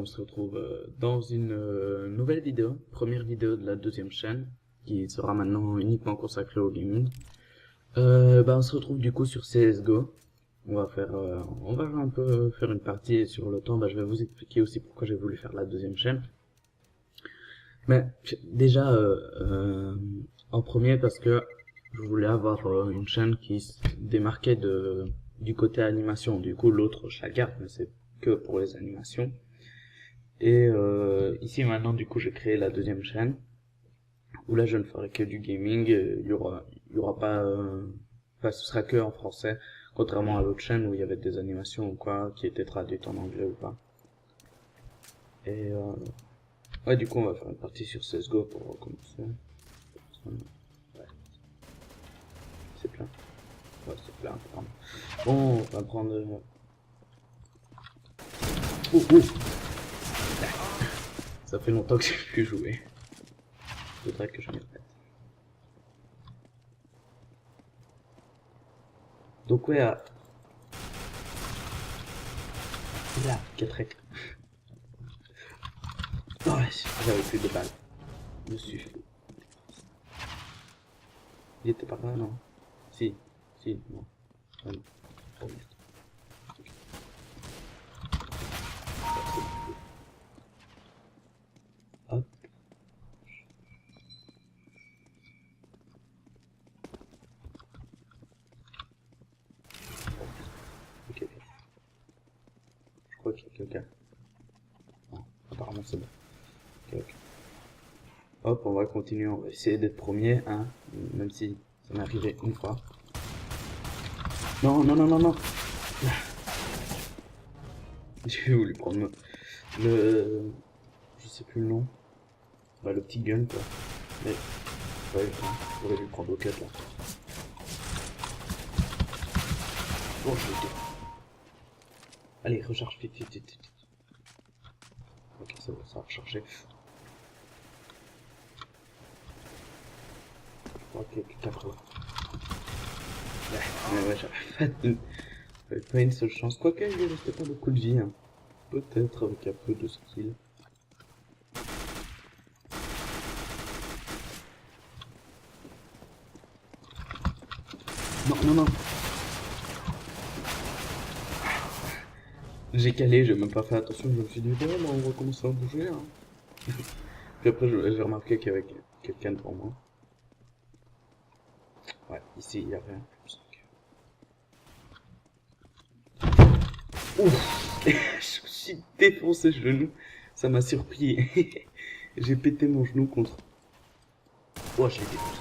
on se retrouve dans une nouvelle vidéo, première vidéo de la deuxième chaîne, qui sera maintenant uniquement consacrée au gaming. On se retrouve du coup sur CSGO. On va un peu faire une partie et sur le temps, je vais vous expliquer aussi pourquoi j'ai voulu faire la deuxième chaîne. Mais déjà, en premier parce que je voulais avoir une chaîne qui se démarquait du côté animation. Du coup, l'autre, je la garde, mais c'est que pour les animations. Et ici maintenant, du coup, j'ai créé la deuxième chaîne où là, je ne ferai que du gaming. Il y aura pas, ce sera que en français, contrairement à l'autre chaîne où il y avait des animations ou quoi qui étaient traduites en anglais ou pas. Et ouais, du coup, on va faire une partie sur CS:GO pour recommencer. Ouais, c'est plein. Ouais, c'est plein, pardon. Bon, on va prendre. Ça fait longtemps que j'ai plus joué. Faudrait que je m'y remette. Donc ouais, là, 4 rec. Oh, j'avais plus de balles. Je me suis fait. Il était par là, non? Si, non. Ah non. Oh merde. Hop. Ok. Je crois qu'il y a quelqu'un. Non, apparemment c'est bon. Ok. Hop, on va continuer, on va essayer d'être premier, hein, même si ça m'est arrivé une fois. Non. J'ai voulu prendre je sais plus le nom. Le petit gun, quoi. Mais, ouais, j'aurais dû le prendre au cut, là. Bon, je l'ai dit. Allez, recharge, vite. Ok, ça va recharger. Ok, quelqu'un par là. Ouais, j'avais pas une seule chance. Quoique, il restait pas beaucoup de vie, hein. Peut-être avec un peu de skill. Non. J'ai calé, j'ai même pas fait attention, je me suis dit, bon, on va commencer à bouger, hein. Puis après, j'ai remarqué qu'il y avait quelqu'un devant moi. Ouais, ici, il y a rien. Ouf. Je me suis défoncé le genou. Ça m'a surpris. J'ai pété mon genou contre... Oh, j'ai défoncé.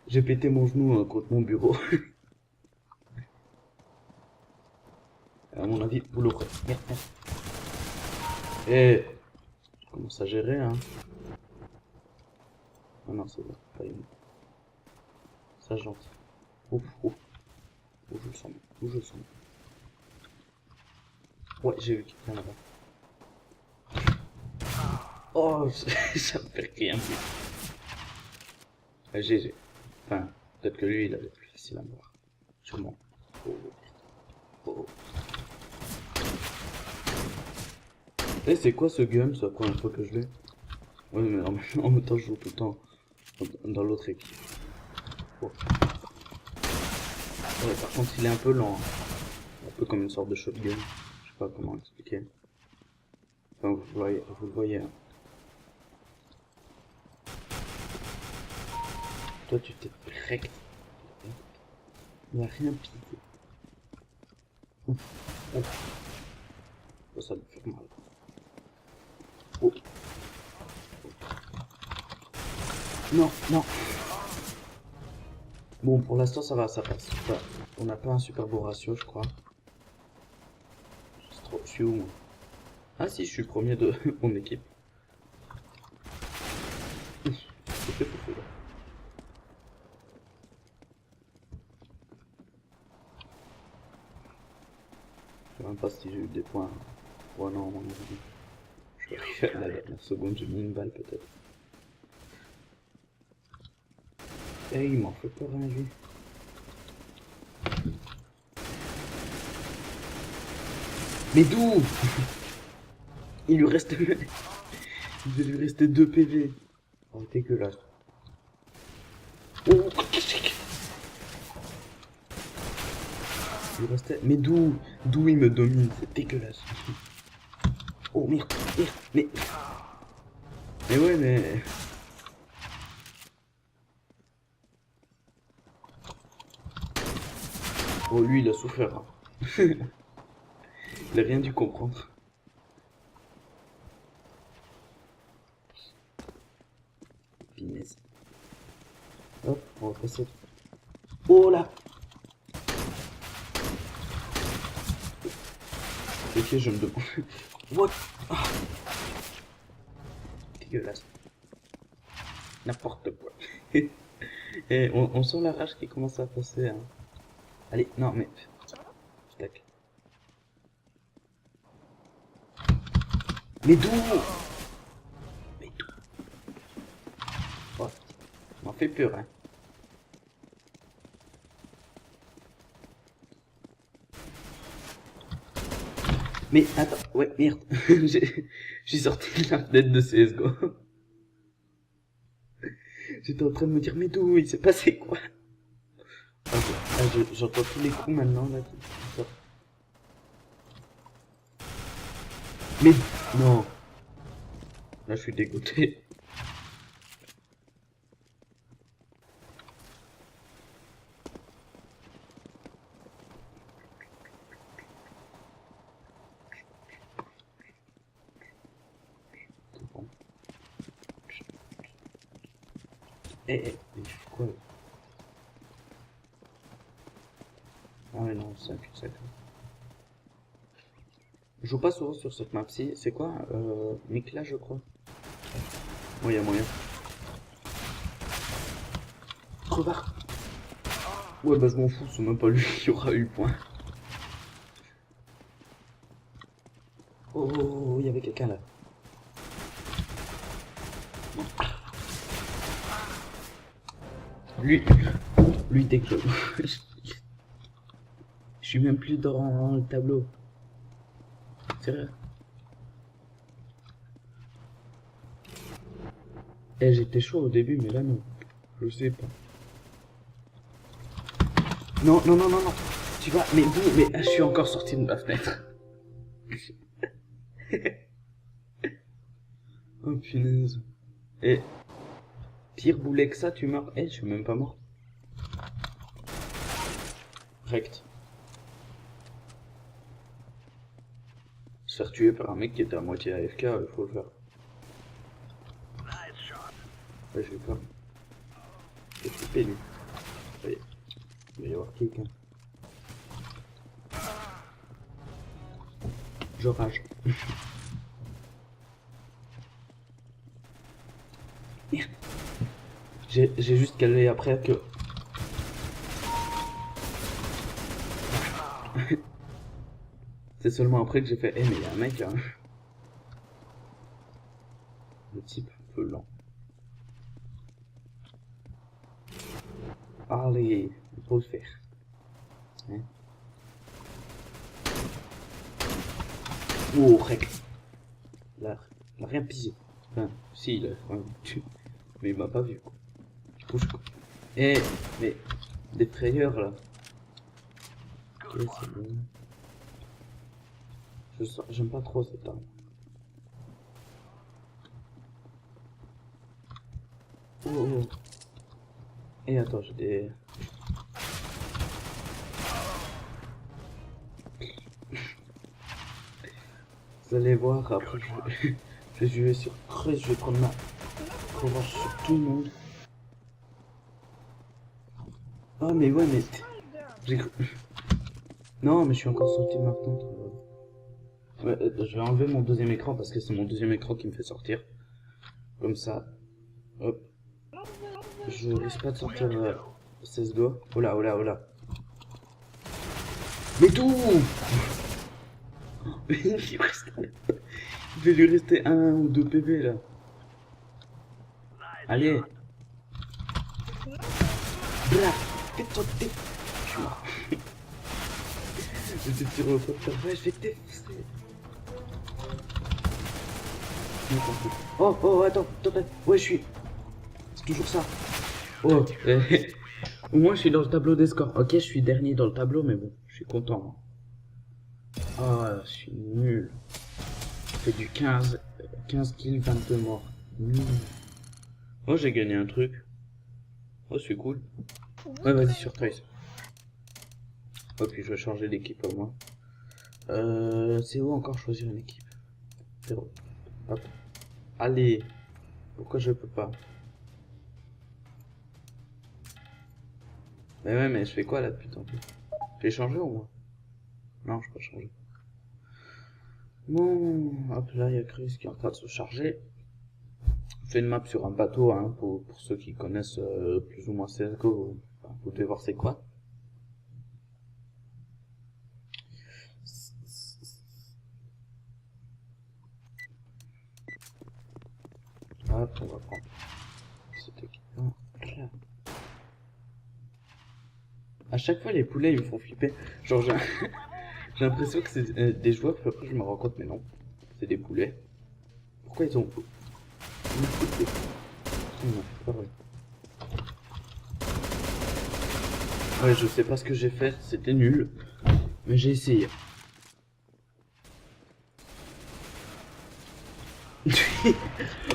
J'ai pété mon genou contre mon bureau. À mon avis, vous l'ouvrez. Merde. Eh, je commence à gérer, hein. Ah non, c'est bon, pas une. Ça, gentil. Ouf. Où je le sens. Ouais, j'ai vu quelqu'un là-bas. Oh, ça me fait rien plus. GG. Enfin, peut-être que lui, il avait plus facile à me voir. Sûrement. Oh. Eh, c'est quoi ce gun? C'est la première fois que je l'ai. Ouais, mais en même temps, je joue tout le temps dans l'autre équipe. Oh. Ouais, par contre, il est un peu lent. Hein. Un peu comme une sorte de shotgun. Je sais pas comment expliquer. Enfin, vous le voyez. Hein. Toi, tu t'es direct. Il n'y a rien pire. Ouf. Ça me fait mal. Oh. Non. Bon, pour l'instant, ça va, ça passe. Enfin, on n'a pas un super beau ratio, je crois. Je suis où, moi? Ah si, je suis premier de mon équipe. Je sais même pas si j'ai eu des points. Ouais, non, mon avis. Je vais arriver à la dernière seconde, j'ai mis une balle peut-être. Eh, il m'en fait peur, hein, lui. Mais d'où? Il lui reste... Il va lui rester 2 PV. Oh, dégueulasse. Oh, il restait... Mais d'où il me domine? C'est dégueulasse. Oh merde, mais... Mais ouais, mais... Oh, lui, il a souffert. Hein. Il a rien dû comprendre. Punaise. Hop, on va passer. Oh là! Ok, je me demande. What? Ah. Dégueulasse. N'importe quoi. Et on sent la rage qui commence à passer. Hein. Allez, non mais... Tac. Mais d'où? Mais d'où? Oh, ça m'en fait peur, hein. Mais attends, ouais, merde. J'ai sorti la fenêtre de CSGO. J'étais en train de me dire, mais d'où? Il s'est passé quoi? J'entends tous les coups maintenant, là. Mais non. Là, je suis dégoûté. Eh, quoi? Ah ouais, non, c'est un cul-de-sac. Je joue pas souvent sur cette map-ci. C'est quoi? Mikla, je crois. Oui, y a moyen. Crevard. Ouais, bah je m'en fous, c'est même pas lui qui aura eu le point. Oh, il y avait quelqu'un là. Lui dès que je suis même plus dans le tableau. C'est vrai. Eh, j'étais chaud au début, mais là non. Je sais pas. Non, non, non, non, non. Tu vas, mais d'où? Mais je suis encore sorti de ma fenêtre. Oh punaise. Et pire boulet que ça, tu meurs. Eh, je suis même pas mort. Rect. Se faire tuer par un mec qui était à moitié AFK, il faut le faire. Ouais, je vais pas. J'ai flippé lui. Allez. Il va y avoir quelqu'un. Je rage. Merde. J'ai juste calé après que... C'est seulement après que j'ai fait, eh mais il y a un mec là. Le type un peu lent. Allez, il faut le faire. Hein? Oh, rec. Là, il a rien pissé. Enfin, si, il a rien tué. Mais il m'a pas vu quoi. Bouge quoi. Eh, mais des frayeurs là. Ok, c'est bon. J'aime pas trop cette arme. Oh, oh. Et attends, j'ai des... Vous allez voir, après je vais jouer sur 13, je vais prendre ma revanche sur tout le monde. Ah mais ouais, mais... J'ai cru... Non, mais je suis encore sorti de ma fenêtre. Ouais, je vais enlever mon deuxième écran parce que c'est mon deuxième écran qui me fait sortir. Comme ça. Hop. Je risque pas de sortir CSGO. Oh là, oh là, oh là. Mais tout. Il va lui rester 1 ou 2 PV là. Allez. Blah. Tais-toi, tais. Je suis mort. Je te tire au pote, je vais te défoncer. Oh, oh, attends, attends, ouais, je suis. C'est toujours ça. Oh, au moins je suis dans le tableau des scores. Ok, je suis dernier dans le tableau, mais bon, je suis content. Ah, je suis nul. Je fais du 15 kills, 22 morts. Nul. Oh, j'ai gagné un truc. Oh, c'est cool. Ouais, vas-y, sur Trace. Oh, puis je vais changer d'équipe au moins. C'est où encore choisir une équipe? Zéro. Hop. Allez. Pourquoi je peux pas? Mais ouais, mais je fais quoi là depuis tantôt? J'ai changé au moins? Non, je peux pas changer. Bon, hop là, il y a Chris qui est en train de se charger. Je fais une map sur un bateau, hein, pour ceux qui connaissent plus ou moins CSGO, vous devez voir c'est quoi. Hop, on va prendre cet équipement. À chaque fois, les poulets ils me font flipper. Genre, j'ai j'ai l'impression que c'est des joueurs, puis après je me rends compte, mais non, c'est des poulets. Pourquoi ils ont. Non, c'est pas vrai. Ouais, je sais pas ce que j'ai fait, c'était nul, mais j'ai essayé.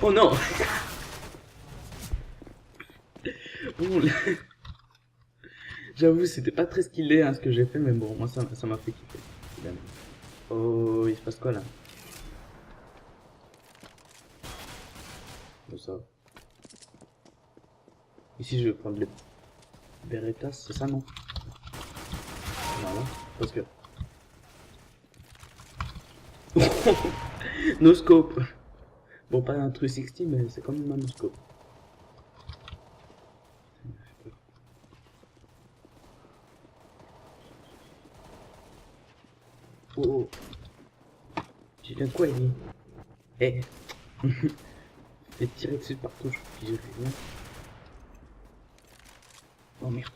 Oh non. Bon, j'avoue, c'était pas très skillé hein, ce que j'ai fait, mais bon, moi ça m'a fait kiffer. Évidemment. Oh, il se passe quoi là? Bon, ça va. Ici, je vais prendre les Berettas, c'est ça, non? Voilà, parce que. No scope. Bon, pas un truc 60, mais c'est quand même un no scope. Oh, oh. J'ai fait quoi, il Eh. J'ai tiré dessus partout, j'ai fait rien. Oh merde.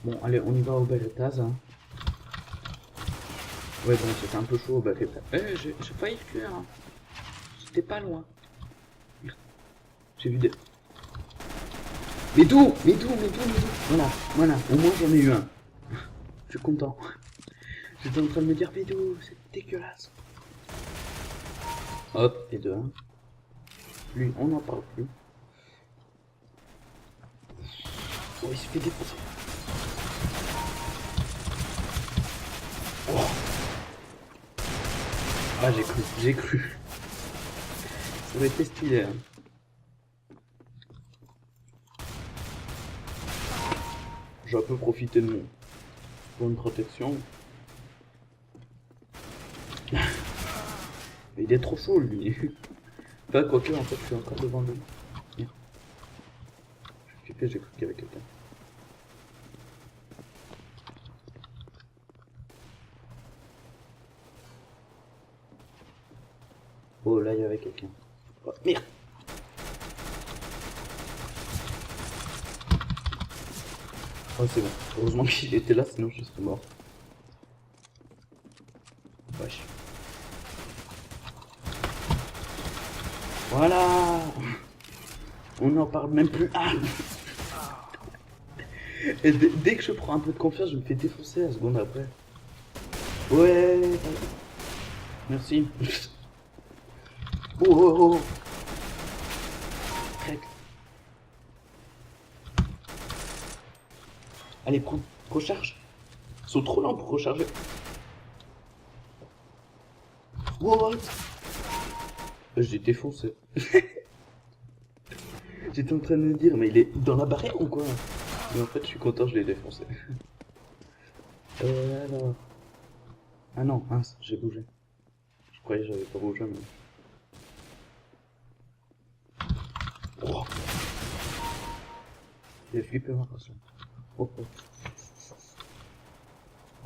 Bon, allez, on y va au Berettas. Hein. Ouais, bon, c'était un peu chaud au Berettas. Eh, j'ai failli le tuer, hein. J'étais pas loin. Merde. J'ai vu des. Mais d'où? Mais d'où? Mais d'où? Mais d'où? Voilà, voilà, au moins j'en ai eu un. Je suis content. J'étais en train de me dire, mais d'où? C'est dégueulasse. Hop, et de 1. Lui, on n'en parle plus. Oh, il se fait défoncer. Oh. Ah, j'ai cru. Ça aurait été stylé. Hein. J'ai un peu profité de mon pour une protection. Mais il est trop chaud lui. Enfin, quoique, en fait, je suis encore devant lui. Merde. Je suis j'ai cru qu'il y avait quelqu'un. Oh, là, il y avait quelqu'un. Oh, merde. Oh, c'est bon. Heureusement qu'il était là, sinon je serais mort. Wesh. Voilà. On n'en parle même plus. Ah. Et dès que je prends un peu de confiance, je me fais défoncer la seconde après. Ouais. Merci. Oh oh oh. Crête. Allez, prends. Recharge. Ils sont trop lents pour recharger. What? J'ai défoncé. J'étais en train de me dire, mais il est dans la barrière ou quoi? Mais en fait, je suis content, je l'ai défoncé. Alors. Ah non, mince, j'ai bougé. Je croyais que j'avais pas bougé, mais. Oh. J'ai flippé ma façon. Oh,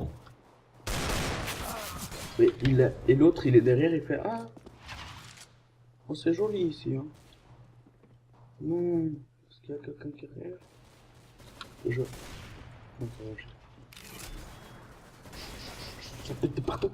oh. Mais il a... Et l'autre, il est derrière, il fait ah. Oh, c'est joli ici, hein. Non, est-ce qu'il y a quelqu'un qui est derrière? Je. Non, ça va, ça pète de partout.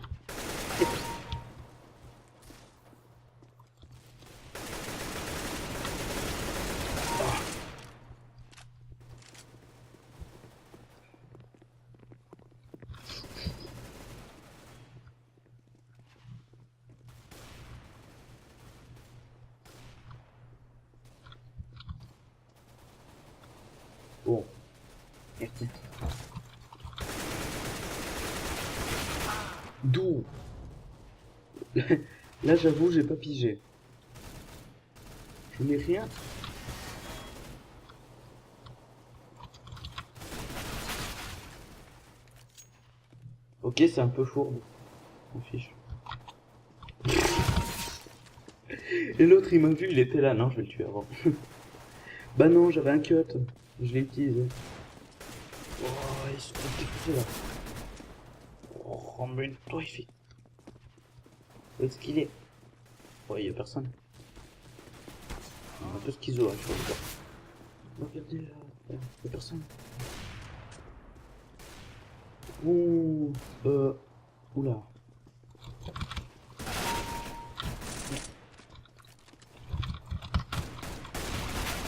Oh. Merci. D'où? Là, j'avoue, j'ai pas pigé. Je n'ai rien. Ok, c'est un peu fourbe. On fiche. Et l'autre, il m'a vu, il était là. Non, je vais le tuer avant. Bah non, j'avais un cut. Je l'ai utilisé. Oh, ils sont dégoûtés là. Oh, mais toi, il fait. Où est-ce qu'il est? Ouais, il y a personne. Un peu schizo, hein, je vois. Regardez là, il y a personne. Ouh, oula.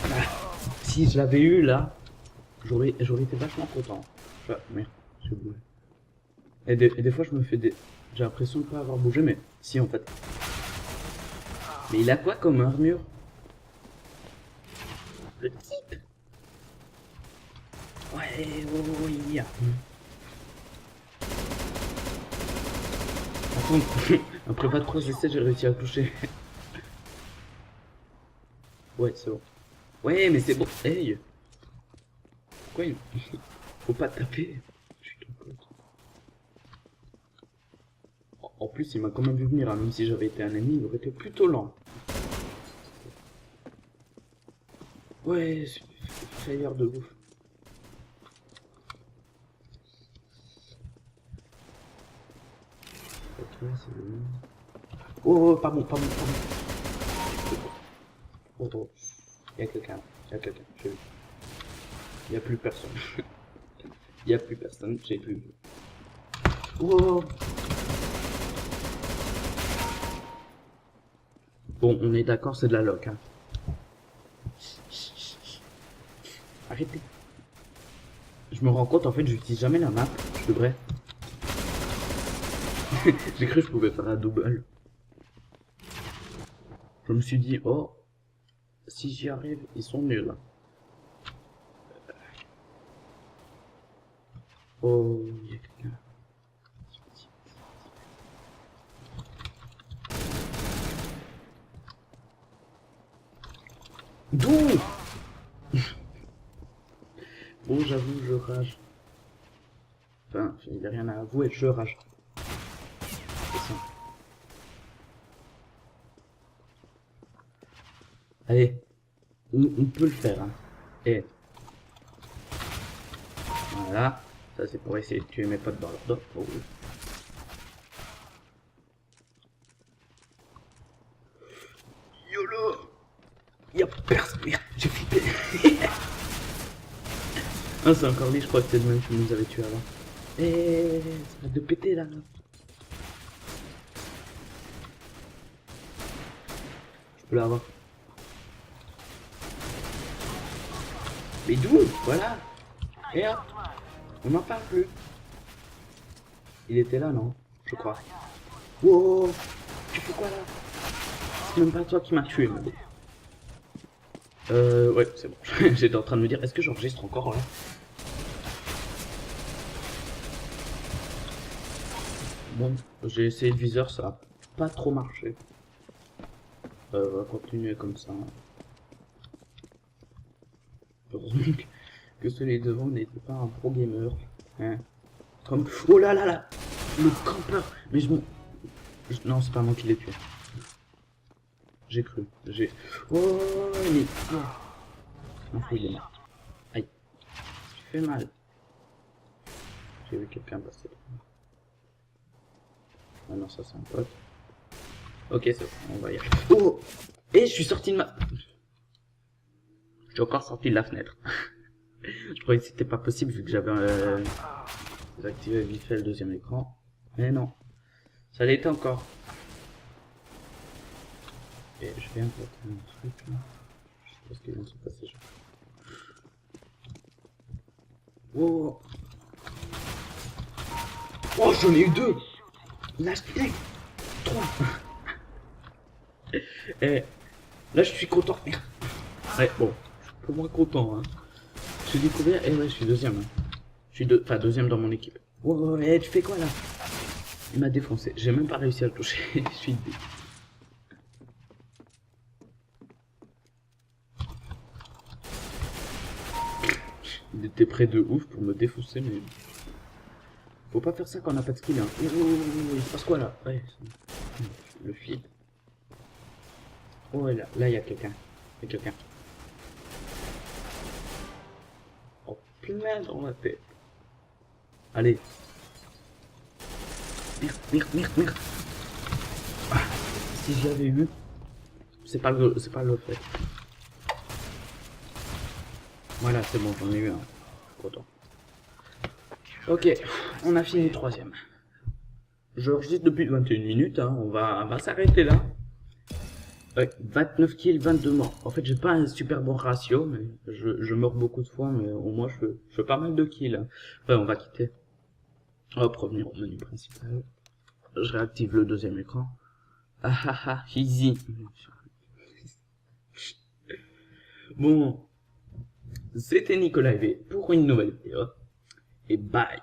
Ah, si je l'avais eu là, j'aurais été vachement content. Enfin, merde, j'ai bougé. Et des fois, je me fais des. J'ai l'impression de pas avoir bougé, mais si en fait. Mais il a quoi comme armure? Le type. Ouais, il y a. Par contre, après 23 essais, j'ai réussi à toucher. Ouais, c'est bon. Ouais, mais c'est bon. Hey! Pourquoi il... Faut pas taper. Je suis ton pote. En plus, il m'a quand même vu venir, hein. Même si j'avais été un ennemi, il aurait été plutôt lent. Ouais, c'est frayeur de ouf. Ok, c'est bon. Oh, pardon. Oh. Il y a quelqu'un. J'ai vu. Il n'y a plus personne. Il n'y a plus personne, j'ai plus vu. Oh. Bon, on est d'accord, c'est de la loc. Hein. Arrêtez. Je me rends compte, en fait, j'utilise jamais la map. Je devrais. J'ai cru que je pouvais faire un double. Je me suis dit, oh, si j'y arrive, ils sont nuls. Oh, il y a quelqu'un. D'où? Bon, j'avoue, je rage. Enfin, il n'y a rien à avouer, je rage. C'est ça. Allez, on peut le faire. Hein. Et voilà, ça c'est pour essayer de tuer mes potes dans leur dos. Oh, oui. YOLO! Y'a personne. Merde, j'ai flippé. Ah, c'est encore lui, je crois que c'est le même qui nous avait tué avant. Eh, ça va de péter là. Je peux l'avoir. Mais d'où? Voilà. Et hop, on n'en parle plus. Il était là, non? Je crois. Wow, tu fais quoi là? C'est même pas toi qui m'as tué, mais bon. Ouais, c'est bon. J'étais en train de me dire, est-ce que j'enregistre encore là? Bon, j'ai essayé le viseur, ça a pas trop marché. On va continuer comme ça. Heureusement que celui devant n'était pas un pro gamer. Hein. Comme... Oh là là là! Le campeur! Mais non, c'est pas moi qui l'ai tué. J'ai cru. Oh, il est... Non, il est mort. Aïe. Tu fais mal. J'ai vu quelqu'un passer. Ah non, ça c'est un pote. Ok, c'est bon, on va y aller. Oh! Et je suis sorti de ma... Je suis encore sorti de la fenêtre. Je croyais que c'était pas possible vu que j'avais désactivé vite fait le deuxième écran. Mais non. Ça l'était encore. Et je viens de faire un truc là. Je sais pas ce qui vient de se passer. Oh! Oh, j'en ai eu deux! Lâche les 3. Et là, je suis content. Ouais, bon, je suis un peu moins content. Hein. J'ai découvert, et ouais, je suis deuxième. Hein. Je suis enfin, deuxième dans mon équipe. Oh, ouais, tu fais quoi là? Il m'a défoncé. J'ai même pas réussi à le toucher. Je suis dé... Il était près de ouf pour me défoncer, mais... Faut pas faire ça quand on n'a pas de skill. Hein. Oh, il se passe quoi là? Ouais, le feed. Oh, là, il y a quelqu'un. Il y a quelqu'un. Oh, plein dans la tête. Allez. Merde. Ah, si j'avais eu... C'est pas le fait. Voilà, c'est bon, j'en ai eu un. Je suis content. Ok, on a fini troisième. Je registre depuis 21 minutes, hein. On va s'arrêter là. Ouais, 29 kills, 22 morts. En fait, j'ai pas un super bon ratio, mais je meurs beaucoup de fois, mais au moins je fais pas mal de kills. Hein. Ouais, on va quitter. Hop, revenir au menu principal. Je réactive le deuxième écran. Ah ah ah, easy. Bon, c'était Nicolas V pour une nouvelle vidéo. Et bye.